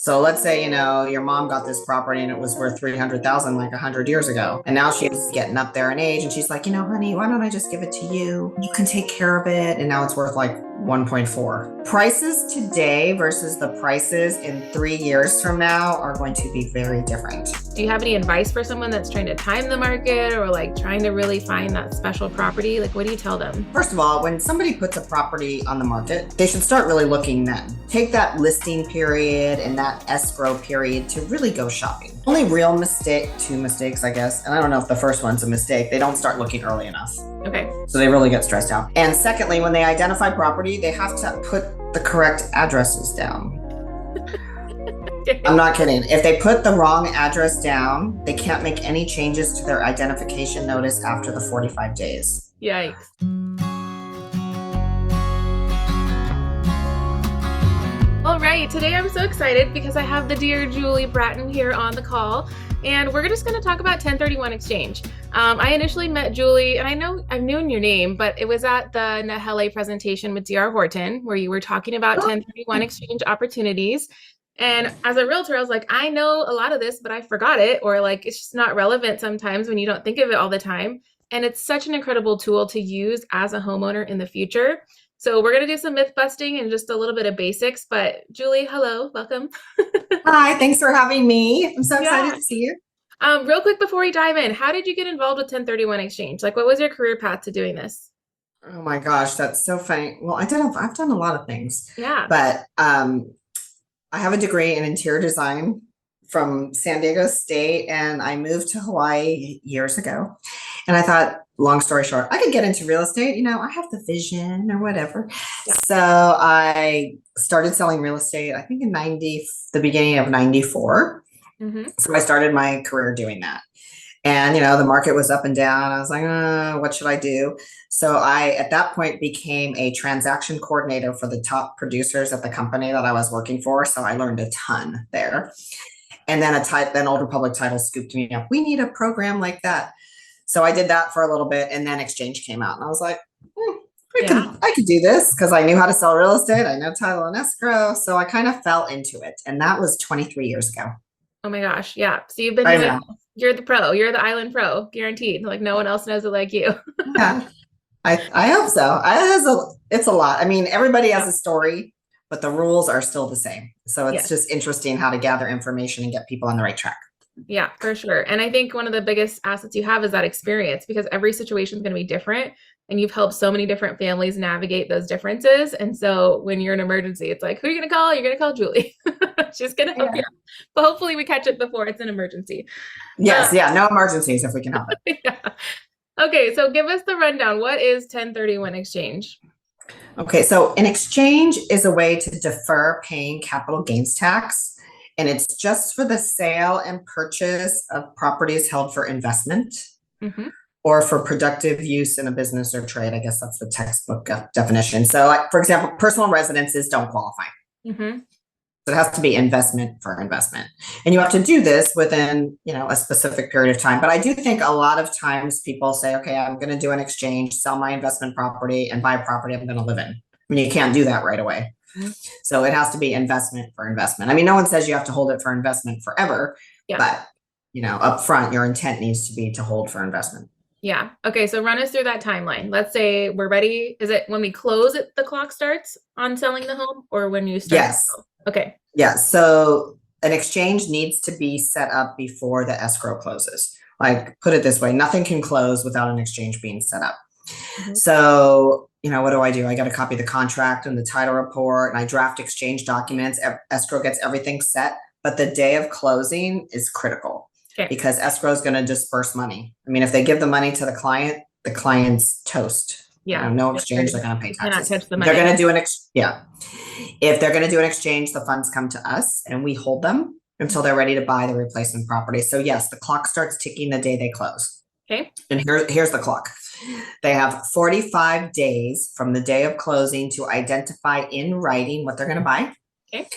So let's say, your mom got this property and it was worth 300,000 like 100 years ago. And now she's getting up there in age and she's like, honey, why don't I just give it to you? You can take care of it. And now it's worth like 1.4. Prices today versus the prices in 3 years from now are going to be very different. Do you have any advice for someone that's trying to time the market or like trying to really find that special property? Like, what do you tell them? First of all, when somebody puts a property on the market, they should start really looking then. Take that listing period and that escrow period to really go shopping. Only real two mistakes, I guess. And I don't know if the first one's a mistake. They don't start looking early enough. Okay. So they really get stressed out. And secondly, when they identify property, they have to put the correct addresses down. Okay. I'm not kidding. If they put the wrong address down, they can't make any changes to their identification notice after the 45 days. Yikes. All right, today I'm so excited because I have the dear Julie Bratton here on the call, and we're just going to talk about 1031 exchange. I initially met Julie, and I've known your name, but it was at the Nahele presentation with D.R. Horton, where you were talking about 1031 exchange opportunities. And as a realtor, I was like, I know a lot of this, but I forgot it, or like it's just not relevant sometimes when you don't think of it all the time. And it's such an incredible tool to use as a homeowner in the future. So we're going to do some myth busting and just a little bit of basics. But Julie, hello, welcome. Hi, thanks for having me. I'm so excited to see you. Real quick before we dive in, how did you get involved with 1031 exchange? Like, what was your career path to doing this? Oh my gosh, that's so funny. Well, I've done a lot of things. Yeah. But I have a degree in interior design from San Diego State, and I moved to Hawaii years ago. And I thought, long story short, I could get into real estate. I have the vision or whatever. Yeah. So I started selling real estate, I think the beginning of 94. Mm-hmm. So I started my career doing that. And, the market was up and down. I was like, what should I do? So I, at that point, became a transaction coordinator for the top producers at the company that I was working for. So I learned a ton there. And then Old Republic Title scooped me up. We need a program like that. So I did that for a little bit, and then exchange came out. And I was like, I could do this because I knew how to sell real estate. I know title and escrow. So I kind of fell into it. And that was 23 years ago. Oh my gosh. Yeah. So you've been you're the pro. You're the island pro, guaranteed. Like no one else knows it like you. Yeah, I hope so. It's a lot. I mean, everybody has a story, but the rules are still the same. So it's just interesting how to gather information and get people on the right track. Yeah, for sure. And I think one of the biggest assets you have is that experience, because every situation is going to be different. And you've helped so many different families navigate those differences. And so when you're in an emergency, it's like, who are you going to call? You're going to call Julie. She's going to help you. But hopefully we catch it before it's an emergency. Yes. No emergencies if we can help it. Yeah. Okay. So give us the rundown. What is 1031 exchange? Okay. So an exchange is a way to defer paying capital gains tax. And it's just for the sale and purchase of properties held for investment. Mm-hmm. Or for productive use in a business or trade. I guess that's the textbook definition. So, for example, personal residences don't qualify. Mm-hmm. So it has to be investment for investment. And you have to do this within, a specific period of time. But I do think a lot of times people say, okay, I'm going to do an exchange, sell my investment property and buy a property I'm going to live in. I mean, you can't do that right away. Mm-hmm. So it has to be investment for investment. I mean, no one says you have to hold it for investment forever, but, up front, your intent needs to be to hold for investment. Yeah. Okay. So run us through that timeline. Let's say we're ready. Is it when we close it, the clock starts on selling the home, or when you start? Yes. Okay. Yeah. So an exchange needs to be set up before the escrow closes. Like, put it this way, nothing can close without an exchange being set up. Mm-hmm. So, what do? I got to copy the contract and the title report, and I draft exchange documents. Escrow gets everything set, but the day of closing is critical. Okay. Because escrow is going to disperse money. I mean, if they give the money to the client's toast. Yeah. No exchange, they're going to pay taxes. Touch the money. They're going to do If they're going to do an exchange, the funds come to us and we hold them until they're ready to buy the replacement property. So yes, the clock starts ticking the day they close. Okay. And here's the clock. They have 45 days from the day of closing to identify in writing what they're going to buy. Okay.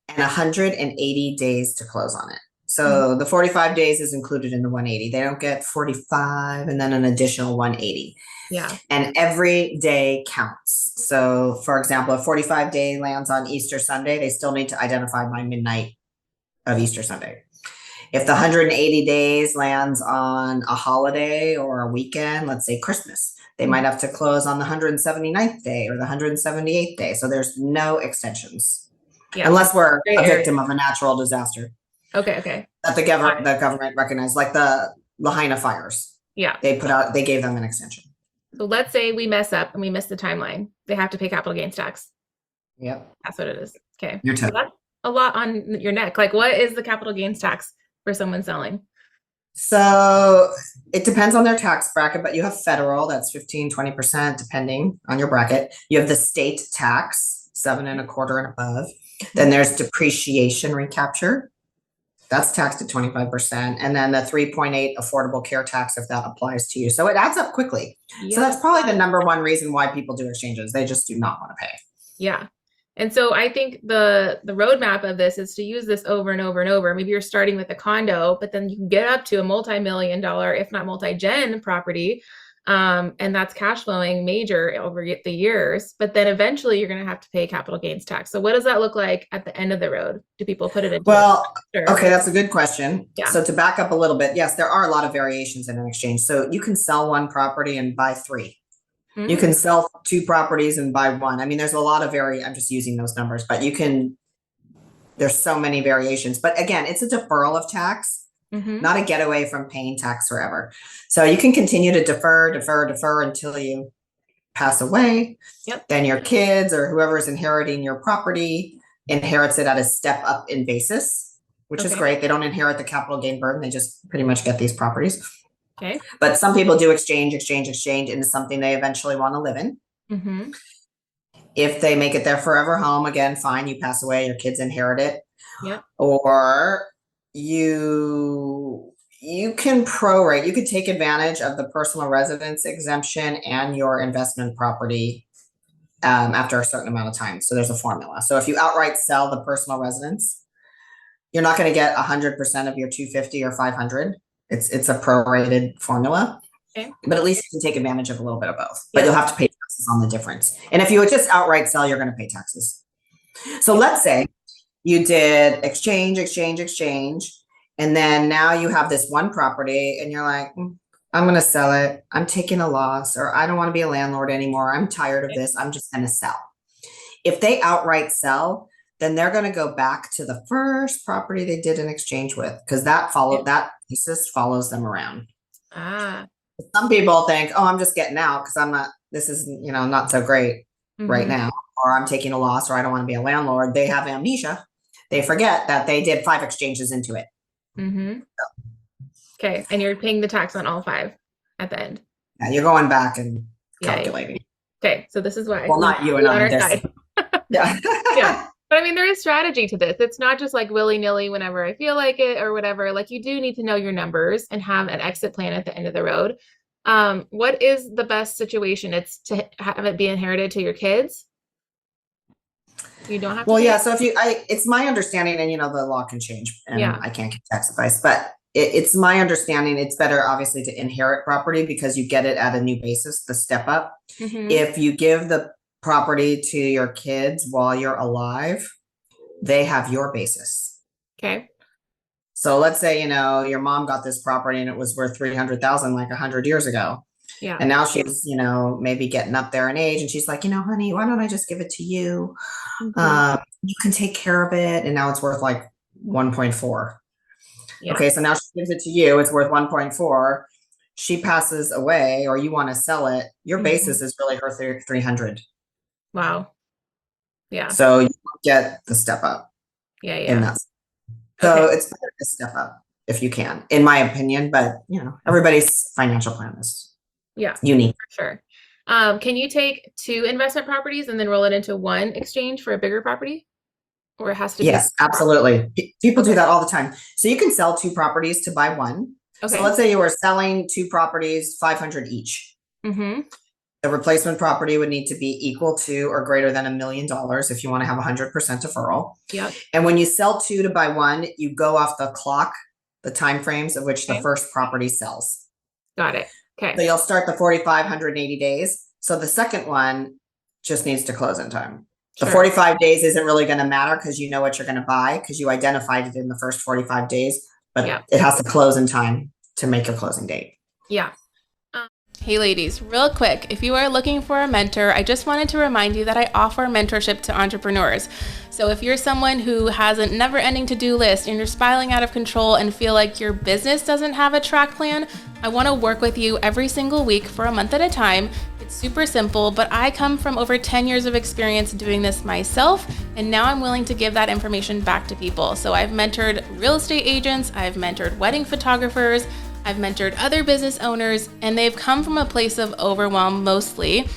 And 180 days to close on it. So the 45 days is included in the 180. They don't get 45 and then an additional 180. Yeah. And every day counts. So for example, if 45 day lands on Easter Sunday, they still need to identify by midnight of Easter Sunday. If the 180 days lands on a holiday or a weekend, let's say Christmas, they might have to close on the 179th day or the 178th day. So there's no extensions unless we're a victim of a natural disaster. Okay. That the government recognized, like the Lahaina fires. Yeah. They gave them an extension. So let's say we mess up and we miss the timeline. They have to pay capital gains tax. Yep. That's what it is. Okay. So that's a lot on your neck. Like, what is the capital gains tax for someone selling? So it depends on their tax bracket, but you have federal, that's 15-20%, depending on your bracket. You have the state tax, 7.25% and above. Then there's depreciation recapture. That's taxed at 25%. And then the 3.8 affordable care tax, if that applies to you. So it adds up quickly. Yeah. So that's probably the number one reason why people do exchanges. They just do not want to pay. Yeah. And so I think the roadmap of this is to use this over and over and over. Maybe you're starting with a condo, but then you can get up to a multi-million-dollar, if not multi-gen property. And that's cash flowing major over the years. But then eventually you're going to have to pay capital gains tax. So what does that look like at the end of the road? Do people put it in? Well, okay, that's a good question. Yeah. So to back up a little bit, yes, there are a lot of variations in an exchange. So you can sell one property and buy three. You can sell two properties and buy one. I mean, there's a lot of I'm just using those numbers, but there's so many variations. But again, it's a deferral of tax, not a getaway from paying tax forever. So you can continue to defer until you pass away. Yep. Then your kids or whoever's inheriting your property inherits it at a step up in basis, which is great. They don't inherit the capital gain burden. They just pretty much get these properties. Okay. But some people do exchange into something they eventually want to live in. If they make it their forever home, again, fine, you pass away, your kids inherit it. Yep. Or you can prorate, you could take advantage of the personal residence exemption and your investment property after a certain amount of time. So there's a formula. So if you outright sell the personal residence, you're not going to get 100% of your 250 or 500. It's a prorated formula, but at least you can take advantage of a little bit of both, but you'll have to pay taxes on the difference. And if you would just outright sell, you're going to pay taxes. So let's say you did exchange, and then now you have this one property and you're like, I'm going to sell it. I'm taking a loss, or I don't want to be a landlord anymore. I'm tired of this. I'm just going to sell. If they outright sell, then they're going to go back to the first property they did an exchange with, because that thesis follows them around. Some people think, oh, I'm just getting out because this is, not so great right now, or I'm taking a loss, or I don't want to be a landlord. They have amnesia. They forget that they did 5 exchanges into it. Okay. And you're paying the tax on all 5 at the end. Yeah, you're going back and calculating. Okay. So this is why. Well, not you and on our side. Yeah. Yeah. But I mean, there is strategy to this. It's not just like willy-nilly whenever I feel like it or whatever. Like, you do need to know your numbers and have an exit plan at the end of the road. What is the best situation? It's to have it be inherited to your kids. You don't have to. Well, yeah. So it's my understanding, and the law can change, and I can't give tax advice, but it's my understanding it's better, obviously, to inherit property because you get it at a new basis, the step up. If you give the property to your kids while you're alive, they have your basis. Okay. So let's say, your mom got this property and it was worth $300,000 like 100 years ago. Yeah. And now she's, maybe getting up there in age, and she's like, honey, why don't I just give it to you? You can take care of it. And now it's worth like 1.4. Yeah. Okay. So now she gives it to you. It's worth 1.4. She passes away, or you want to sell it. Your basis is really her 300. Wow. Yeah. So you get the step up. Yeah. In that. So it's better to step up if you can, in my opinion. But everybody's financial plan is unique. For sure. Can you take 2 investment properties and then roll it into one exchange for a bigger property? Or it has to be? Yes, absolutely. People do that all the time. So you can sell 2 properties to buy one. Okay. So let's say you were selling 2 properties, 500 each. The replacement property would need to be equal to or greater than $1 million if you want to have 100% deferral. Yep. And when you sell 2 to buy one, you go off the clock, the time frames of which the first property sells. Got it. Okay. So you'll start the 180 days. So the second one just needs to close in time. The Sure. 45 days isn't really going to matter because you know what you're going to buy because you identified it in the first 45 days, Yeah. but it has to close in time to make your closing date. Yeah. Hey ladies, real quick, if you are looking for a mentor, I just wanted to remind you that I offer mentorship to entrepreneurs. So if you're someone who has a never-ending to-do list and you're spiraling out of control and feel like your business doesn't have a track plan, I want to work with you every single week for a month at a time. It's super simple, but I come from over 10 years of experience doing this myself, and now I'm willing to give that information back to people. So I've mentored real estate agents, I've mentored wedding photographers, I've mentored other business owners, and they've come from a place of overwhelm mostly,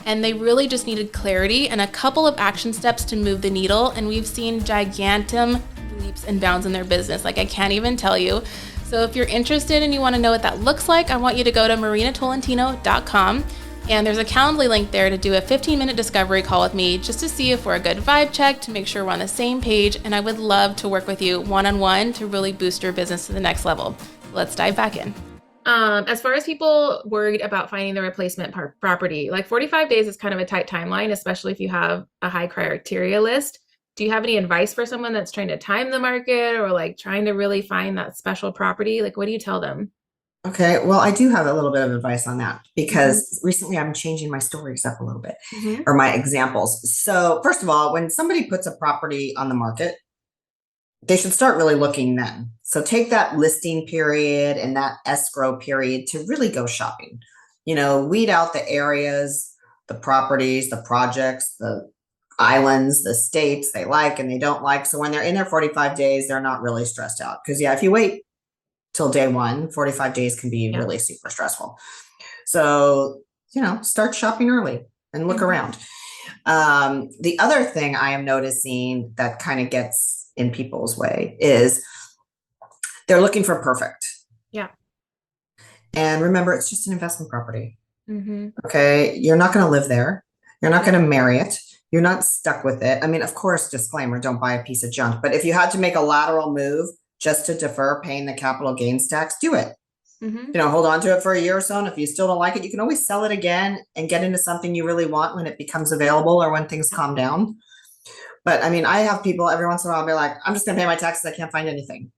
and they really just needed clarity and a couple of action steps to move the needle, and we've seen gigantic leaps and bounds in their business, like I can't even tell you. So if you're interested and you want to know what that looks like, I want you to go to marinatolentino.com, and there's a Calendly link there to do a 15-minute discovery call with me just to see if we're a good vibe check, to make sure we're on the same page, and I would love to work with you one-on-one to really boost your business to the next level. Let's dive back in. As far as people worried about finding the replacement property, like 45 days is kind of a tight timeline, especially if you have a high criteria list. Do you have any advice for someone that's trying to time the market or like trying to really find that special property? Like, what do you tell them? Okay, well, I do have a little bit of advice on that because recently I'm changing my stories up a little bit or my examples. So, first of all, when somebody puts a property on the market, they should start really looking then. So take that listing period and that escrow period to really go shopping. Weed out the areas, the properties, the projects, the islands, the states they like and they don't like. So when they're in their 45 days, they're not really stressed out. Because if you wait till day one, 45 days can be really super stressful. So, start shopping early and look around. The other thing I am noticing that kind of gets in people's way is they're looking for perfect. Yeah. And remember, it's just an investment property. Okay. You're not going to live there. You're not going to marry it. You're not stuck with it. I mean, of course, disclaimer, don't buy a piece of junk. But if you had to make a lateral move just to defer paying the capital gains tax, do it. Hold on to it for a year or so. And if you still don't like it, you can always sell it again and get into something you really want when it becomes available or when things calm down. But I mean, I have people every once in a while be like, I'm just going to pay my taxes. I can't find anything.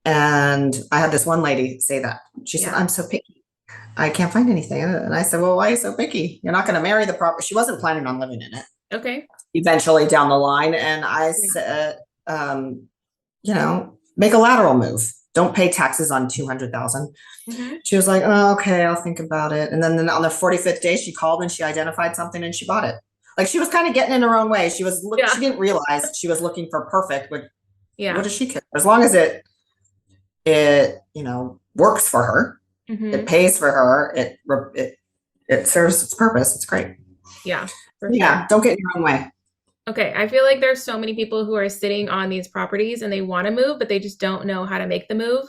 And I had this one lady say that. She said, I'm so picky. I can't find anything. And I said, well, why are you so picky? You're not going to marry the property. She wasn't planning on living in it. Okay. Eventually down the line. And I said, make a lateral move. Don't pay taxes on $200,000. She was like, oh, okay, I'll think about it. And then on the 45th day, she called and she identified something and she bought it. Like she was kind of getting in her own way. She didn't realize she was looking for perfect, but what does she care? As long as it works for her, it pays for her, it serves its purpose. It's great. Yeah. Yeah. Don't get in your own way. Okay. I feel like there's so many people who are sitting on these properties and they want to move, but they just don't know how to make the move.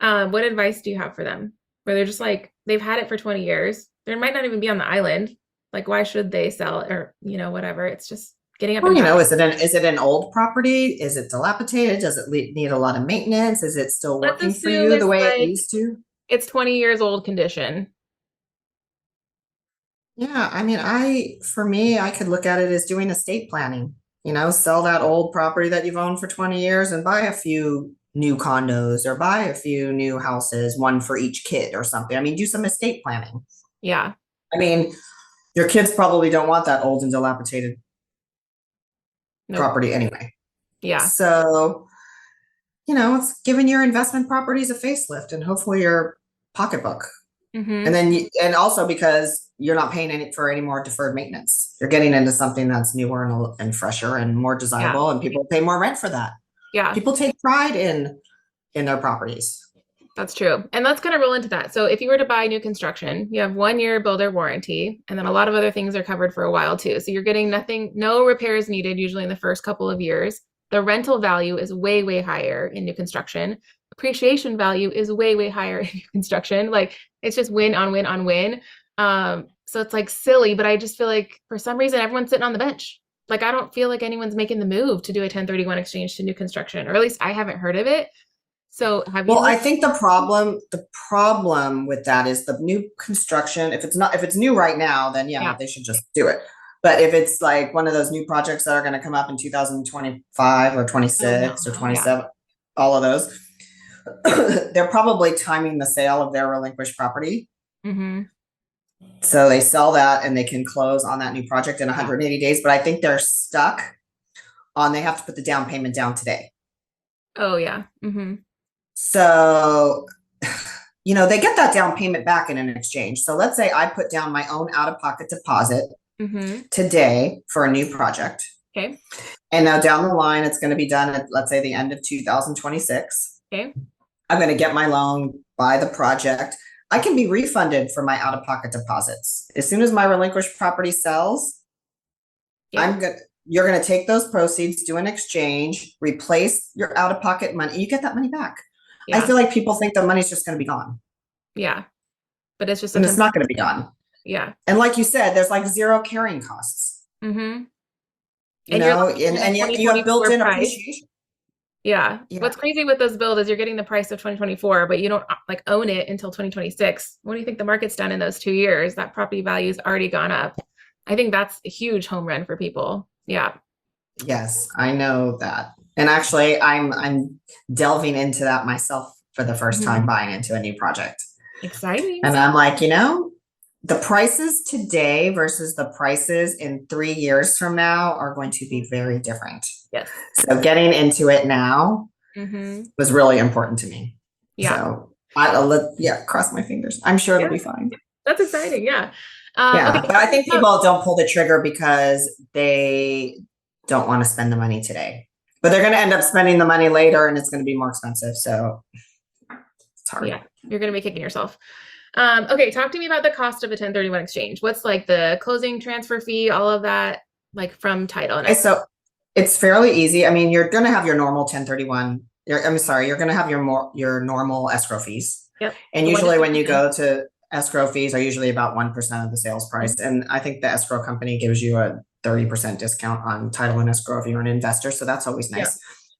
What advice do you have for them? Where they're just like, they've had it for 20 years. They might not even be on the island. Like, why should they sell it or, whatever? It's just getting up. Is it an old property? Is it dilapidated? Does it need a lot of maintenance? Is it still working for you the way it used to? It's 20 years old condition. Yeah. I mean, for me, I could look at it as doing estate planning, sell that old property that you've owned for 20 years and buy a few new condos or buy a few new houses, one for each kid or something. I mean, do some estate planning. Yeah. I mean, your kids probably don't want that old and dilapidated property anyway. Yeah. So, it's giving your investment properties a facelift and hopefully your pocketbook. And also because you're not paying for any more deferred maintenance. You're getting into something that's newer and fresher and more desirable and people pay more rent for that. Yeah. People take pride in their properties. That's true. And that's going to roll into that. So if you were to buy new construction, you have 1 year builder warranty, and then a lot of other things are covered for a while too. So you're getting no repairs needed usually in the first couple of years. The rental value is way, way higher in new construction. Appreciation value is way, way higher in new construction. Like it's just win on win on win. So it's like silly, but I just feel like for some reason, everyone's sitting on the bench. Like, I don't feel like anyone's making the move to do a 1031 exchange to new construction, or at least I haven't heard of it. So have you? Well, I think the problem with that is the new construction. If it's new right now, then they should just do it. But if it's like one of those new projects that are going to come up in 2025 or Oh, no. 26 or Yeah. 27, all of those, they're probably timing the sale of their relinquished property. Mm-hmm. So they sell that and they can close on that new project in 180 days. But I think they're stuck on they have to put the down payment down today. Oh, yeah. Mm-hmm. So, they get that down payment back in an exchange. So let's say I put down my own out of pocket deposit Mm-hmm. today for a new project. Okay. And now down the line, it's going to be done at, let's say, the end of 2026. Okay. I'm going to get my loan, buy the project. I can be refunded for my out of pocket deposits. As soon as my relinquished property sells, Yeah. you're going to take those proceeds, do an exchange, replace your out of pocket money. You get that money back. I Yeah. feel like people think the money's just going to be gone. Yeah. But it's just And it's not going to be gone. Yeah. And like you said, there's like zero carrying costs. Mm-hmm. And you have built-in appreciation. Yeah. What's crazy with those builds is you're getting the price of 2024, but you don't like own it until 2026. What do you think the market's done in those 2 years? That property value's already gone up. I think that's a huge home run for people. Yeah. Yes, I know that. And actually, I'm delving into that myself for the first time, buying into a new project. Exciting. And I'm like, the prices today versus the prices in 3 years from now are going to be very different. Yes. So getting into it now was really important to me. Yeah. So cross my fingers. I'm sure it'll be fine. That's exciting. Yeah. Okay. But I think people don't pull the trigger because they don't want to spend the money today. But they're going to end up spending the money later and it's going to be more expensive. So it's hard. Yeah. You're going to be kicking yourself. Okay. Talk to me about the cost of a 1031 exchange. What's like the closing transfer fee, all of that, like from title? Okay, so it's fairly easy. I mean, you're going to have your normal 1031. You're going to have your normal escrow fees. Yep. And usually when you go to escrow fees are usually about 1% of the sales price. And I think the escrow company gives you a 30% discount on title and escrow if you're an investor. So that's always nice.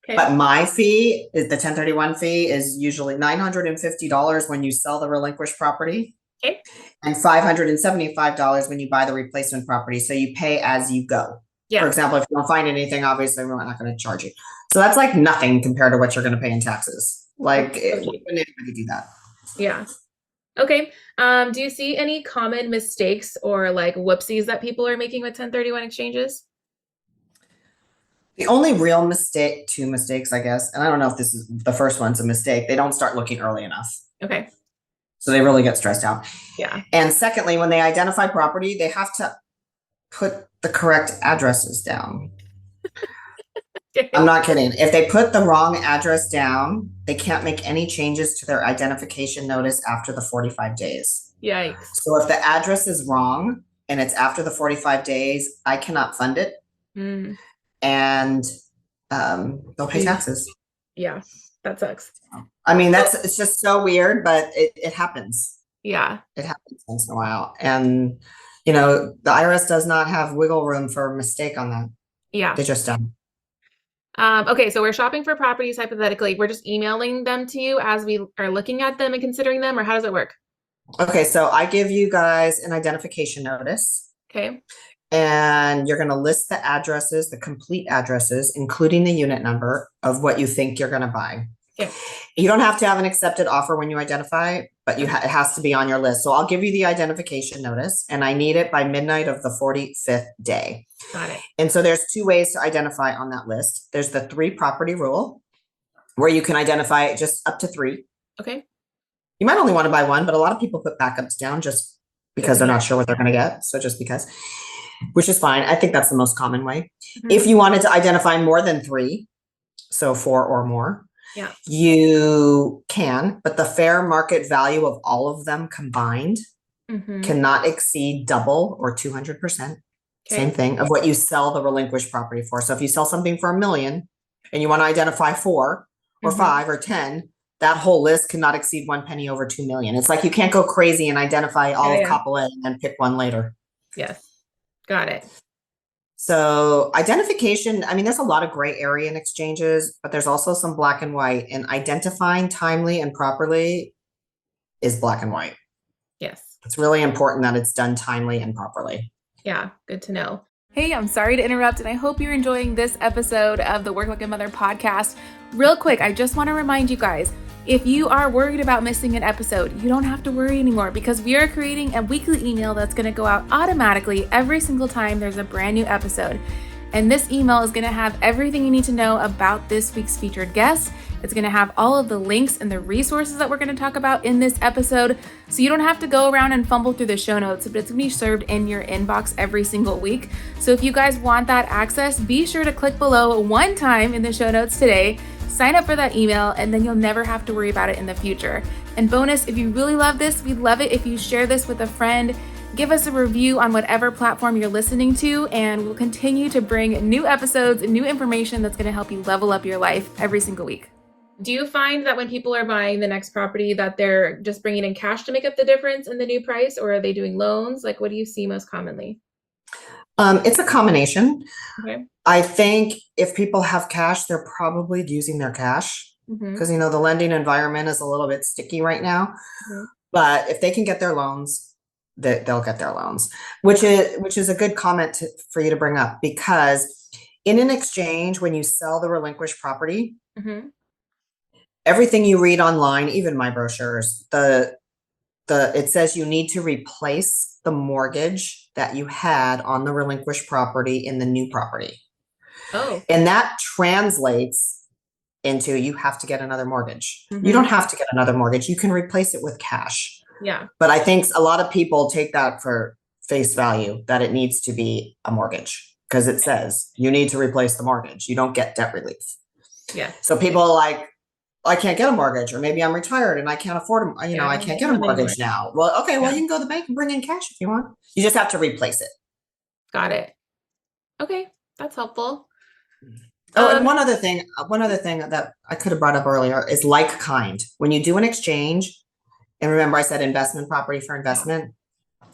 Okay. But my fee is the 1031 fee is usually $950 when you sell the relinquished property. Okay. And $575 when you buy the replacement property. So you pay as you go. Yeah. For example, if you don't find anything, obviously we're not going to charge you. So that's like nothing compared to what you're going to pay in taxes. Like wouldn't anybody do that? Yeah. Okay. Do you see any common mistakes or like whoopsies that people are making with 1031 exchanges? The only real two mistakes, I guess, and I don't know if this is the first one's a mistake, they don't start looking early enough. Okay. So they really get stressed out. Yeah. And secondly, when they identify property, they have to put the correct addresses down. I'm not kidding. If they put the wrong address down, they can't make any changes to their identification notice after the 45 days. Yikes. So if the address is wrong and it's after the 45 days, I cannot fund it. And they'll pay taxes. Yeah, that sucks. I mean, it's just so weird, but it happens. Yeah. It happens once in a while. And, the IRS does not have wiggle room for a mistake on that. Yeah. They just don't. Okay, so we're shopping for properties hypothetically. We're just emailing them to you as we are looking at them and considering them, or how does it work? Okay, so I give you guys an identification notice. Okay. And you're going to list the addresses, the complete addresses, including the unit number of what you think you're going to buy. Okay. You don't have to have an accepted offer when you identify, but it has to be on your list. So I'll give you the identification notice, and I need it by midnight of the 45th day. Got it. And so there's 2 ways to identify on that list. There's the 3 property rule, where you can identify just up to 3. Okay. You might only want to buy 1, but a lot of people put backups down just because they're not sure what they're going to get. So just because, which is fine. I think that's the most common way. If you wanted to identify more than 3, so 4 or more, you can, but the fair market value of all of them combined cannot exceed double or 200%. Same thing of what you sell the relinquished property for. So if you sell something for $1 million and you want to identify 4 or 5 or 10, that whole list cannot exceed 1 penny over 2 million. It's like you can't go crazy and identify all of Coppola and then pick one later. Yes. Got it. So identification, I mean, there's a lot of gray area in exchanges, but there's also some black and white, and identifying timely and properly is black and white. Yes. It's really important that it's done timely and properly. Yeah. Good to know. Hey, I'm sorry to interrupt, and I hope you're enjoying this episode of the Work Like a Mother podcast. Real quick, I just want to remind you guys, if you are worried about missing an episode, you don't have to worry anymore because we are creating a weekly email that's going to go out automatically every single time there's a brand new episode. And this email is going to have everything you need to know about this week's featured guest. It's going to have all of the links and the resources that we're going to talk about in this episode. So you don't have to go around and fumble through the show notes, but it's going to be served in your inbox every single week. So if you guys want that access, be sure to click below one time in the show notes today, sign up for that email, and then you'll never have to worry about it in the future. And bonus, if you really love this, we'd love it if you share this with a friend. Give us a review on whatever platform you're listening to, and we'll continue to bring new episodes and new information that's going to help you level up your life every single week. Do you find that when people are buying the next property that they're just bringing in cash to make up the difference in the new price, or are they doing loans? Like, what do you see most commonly? It's a combination. Okay. I think if people have cash, they're probably using their cash because, the lending environment is a little bit sticky right now. But if they can get their loans, they'll get their loans, which is a good comment for you to bring up, because in an exchange, when you sell the relinquished property, everything you read online, even my brochures, it says you need to replace the mortgage that you had on the relinquished property in the new property. Oh. And that translates into you have to get another mortgage. You don't have to get another mortgage. You can replace it with cash. Yeah. But I think a lot of people take that for face value, that it needs to be a mortgage because it says you need to replace the mortgage. You don't get debt relief. Yeah. So people are like, I can't get a mortgage, or maybe I'm retired and I can't afford them. I can't get a mortgage now. Well, okay, well, you can go to the bank and bring in cash if you want. You just have to replace it. Got it. Okay, that's helpful. Oh, and one other thing that I could have brought up earlier is like kind. When you do an exchange, and remember I said investment property for investment,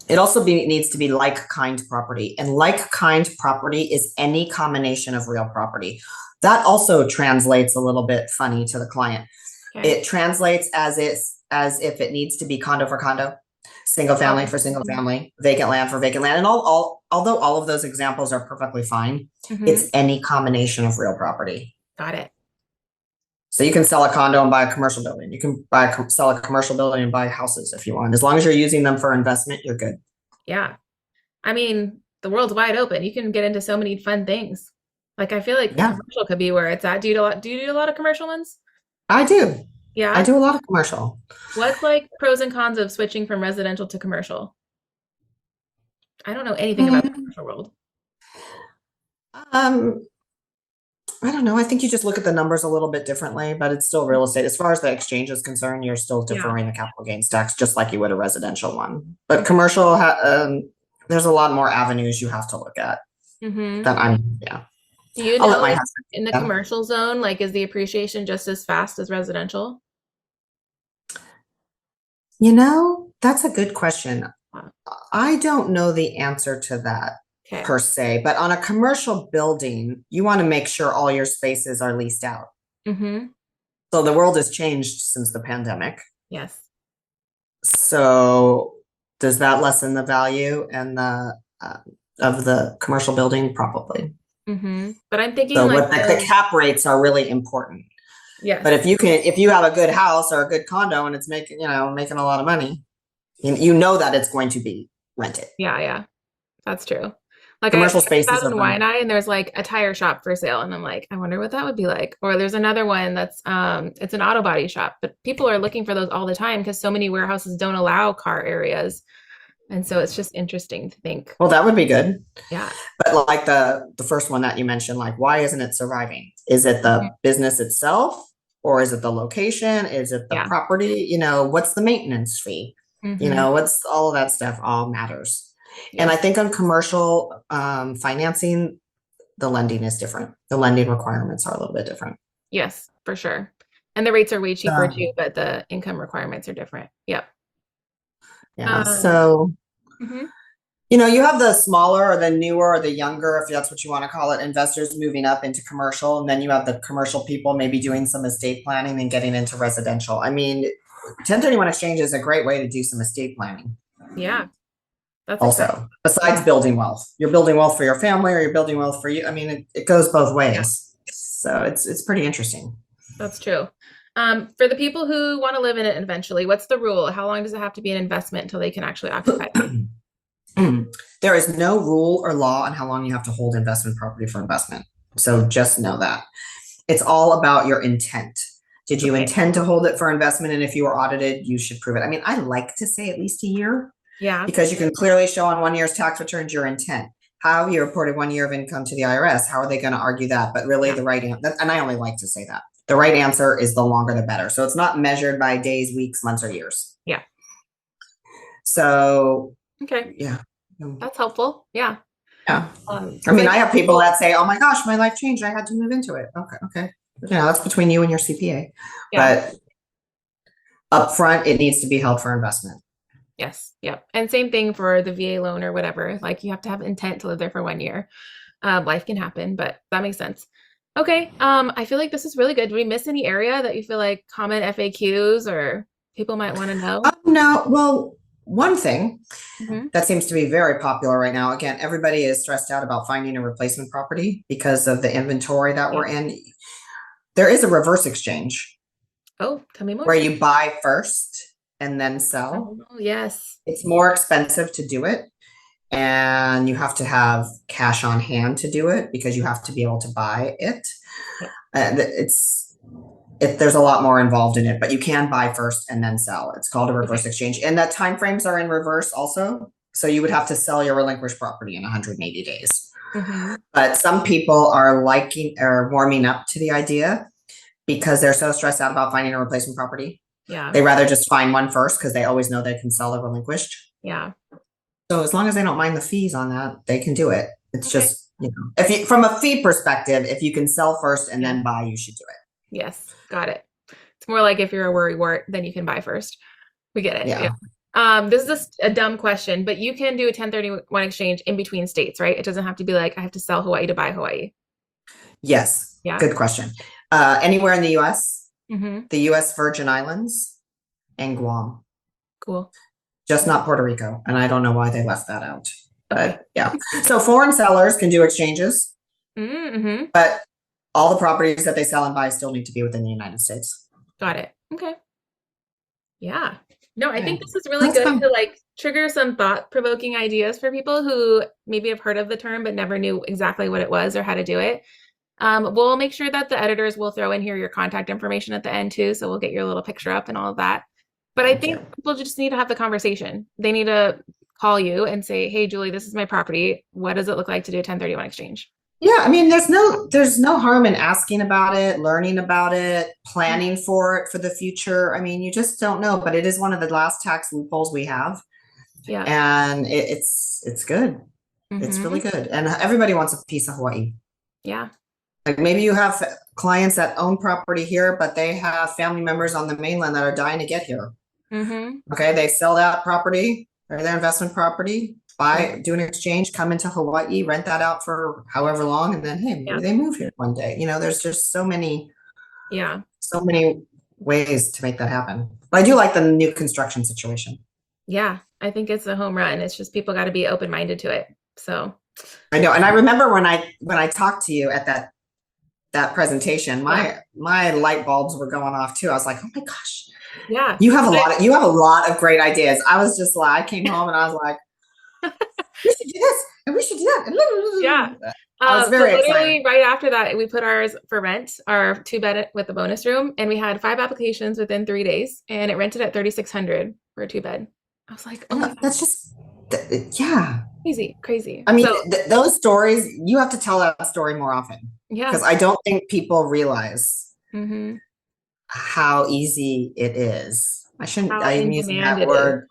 it also needs to be like kind property. And like kind property is any combination of real property. That also translates a little bit funny to the client. Okay. It translates as if it needs to be condo for condo, single family for single family, vacant land for vacant land. And although all of those examples are perfectly fine, it's any combination of real property. Got it. So you can sell a condo and buy a commercial building. You can sell a commercial building and buy houses if you want. As long as you're using them for investment, you're good. Yeah. I mean, the world's wide open. You can get into so many fun things. Like, I feel like commercial could be where it's at. Do you do a lot of commercial ones? I do. Yeah. I do a lot of commercial. What's like pros and cons of switching from residential to commercial? I don't know anything about the commercial world. I don't know. I think you just look at the numbers a little bit differently, but it's still real estate. As far as the exchange is concerned, you're still deferring the capital gains tax just like you would a residential one. But commercial, there's a lot more avenues you have to look at. Do you know in the commercial zone, like, is the appreciation just as fast as residential? That's a good question. I don't know the answer to that. Okay. Per se, but on a commercial building, you want to make sure all your spaces are leased out. So the world has changed since the pandemic. Yes. So does that lessen the value and of the commercial building? Probably. But I'm thinking so the cap rates are really important. Yes. But if you have a good house or a good condo and it's making a lot of money, you know that it's going to be rented. Yeah, that's true. Like, commercial spaces in Waianae, and there's like a tire shop for sale, and I'm like, I wonder what that would be like. Or there's another one that's it's an auto body shop, but people are looking for those all the time because so many warehouses don't allow car areas, and so it's just interesting to think. Well, that would be good. Yeah. But like the first one that you mentioned, like, why isn't it surviving? Is it the business itself, or is it the location? Is it the property? What's the maintenance fee? What's all of that stuff all matters. Yes. And I think on commercial financing, the lending is different. The lending requirements are a little bit different. Yes, for sure. And the rates are way cheaper too, but the income requirements are different. Yep. Yeah. So, you have the smaller or the newer or the younger, if that's what you want to call it, investors moving up into commercial. And then you have the commercial people maybe doing some estate planning and getting into residential. I mean, 1031 exchange is a great way to do some estate planning. Yeah. That's exciting. also, besides building wealth. You're building wealth for your family or you're building wealth for you. I mean, it goes both ways. So it's pretty interesting. That's true. For the people who want to live in it eventually, what's the rule? How long does it have to be an investment until they can actually occupy it? There is no rule or law on how long you have to hold investment property for investment. So just know that. It's all about your intent. Did you intend to hold it for investment? And if you were audited, you should prove it. I mean, I like to say at least a year. Yeah. Because you can clearly show on 1 year's tax returns your intent. How you reported 1 year of income to the IRS. How are they going to argue that? But really the right answer, and I only like to say that, the right answer is the longer the better. So it's not measured by days, weeks, months, or years. Yeah. So, okay. Yeah. That's helpful. Yeah. Yeah. I mean, I have people that say, oh my gosh, my life changed. I had to move into it. Okay. That's between you and your CPA. Yeah. But up front, it needs to be held for investment. Yes. Yep. And same thing for the VA loan or whatever. Like you have to have intent to live there for 1 year. Life can happen, but that makes sense. Okay. I feel like this is really good. Did we miss any area that you feel like common FAQs or people might want to know? No. Well, one thing that seems to be very popular right now, again, everybody is stressed out about finding a replacement property because of the inventory that we're in. There is a reverse exchange. Oh, tell me more. Where you buy first and then sell. Oh, yes. It's more expensive to do it. And you have to have cash on hand to do it because you have to be able to buy it. There's a lot more involved in it, but you can buy first and then sell. It's called a reverse exchange. And that timeframes are in reverse also. So you would have to sell your relinquished property in 180 days. But some people are warming up to the idea because they're so stressed out about finding a replacement property. Yeah. They rather just find one first because they always know they can sell the relinquished. Yeah. So as long as they don't mind the fees on that, they can do it. It's just, from a fee perspective, if you can sell first and then buy, you should do it. Yes. Got it. It's more like if you're a worrywart, then you can buy first. We get it. Yeah. This is just a dumb question, but you can do a 1031 exchange in between states, right? It doesn't have to be like, I have to sell Hawaii to buy Hawaii. Yes. Yeah. Good question. Anywhere in the U.S., the U.S. Virgin Islands and Guam. Cool. Just not Puerto Rico. And I don't know why they left that out. But yeah. So foreign sellers can do exchanges, but all the properties that they sell and buy still need to be within the United States. Got it. Okay. Yeah. No, I think this is really good to like trigger some thought-provoking ideas for people who maybe have heard of the term but never knew exactly what it was or how to do it. We'll make sure that the editors will throw in here your contact information at the end too, so we'll get your little picture up and all of that. But I think people just need to have the conversation. They need to call you and say, hey, Julie, this is my property. What does it look like to do a 1031 exchange? Yeah, I mean, there's no harm in asking about it, learning about it, planning for it for the future. I mean, you just don't know, but it is one of the last tax loopholes we have. Yeah. And it's good. It's really good. And everybody wants a piece of Hawaii. Yeah. Like maybe you have clients that own property here, but they have family members on the mainland that are dying to get here. Okay, they sell that property or their investment property, do an exchange, come into Hawaii, rent that out for however long, and then maybe they move here one day. There's just so many ways to make that happen. But I do like the new construction situation. Yeah, I think it's a home run. It's just people got to be open-minded to it. So I know, and I remember when I talked to you at that presentation, my light bulbs were going off too. I was like, oh my gosh. Yeah. You have a lot of great ideas. I was just like, I came home and I was like, we should do this and we should do that. Yeah. I was very literally excited. right after that, we put ours for rent, our 2-bed with the bonus room, and we had 5 applications within 3 days, and it rented at $3,600 for a 2-bed. I was like, oh, that's just crazy. I mean, those stories, you have to tell that story more often. Yeah. Because I don't think people realize how easy it is. I'm using that word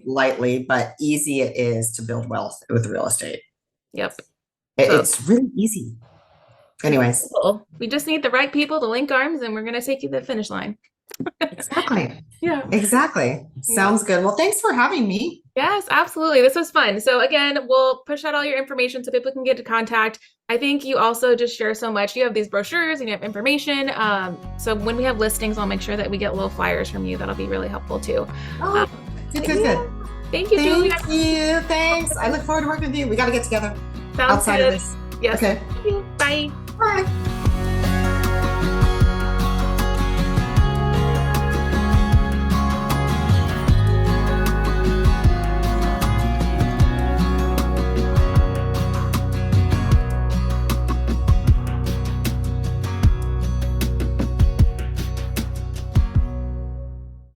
lightly, but easy it is to build wealth with real estate. Yep. It's really easy. Anyways. Cool. We just need the right people to link arms and we're going to take you to the finish line. Exactly. Yeah. Exactly. Sounds good. Well, thanks for having me. Yes, absolutely. This was fun. So again, we'll push out all your information so people can get to contact. I think you also just share so much. You have these brochures and you have information. So when we have listings, I'll make sure that we get little flyers from you. That'll be really helpful too. Good. Thank you, Julie. Thank you. Thanks. I look forward to working with you. We got to get together Sounds outside good. of this. Yes. Okay. Bye. Bye.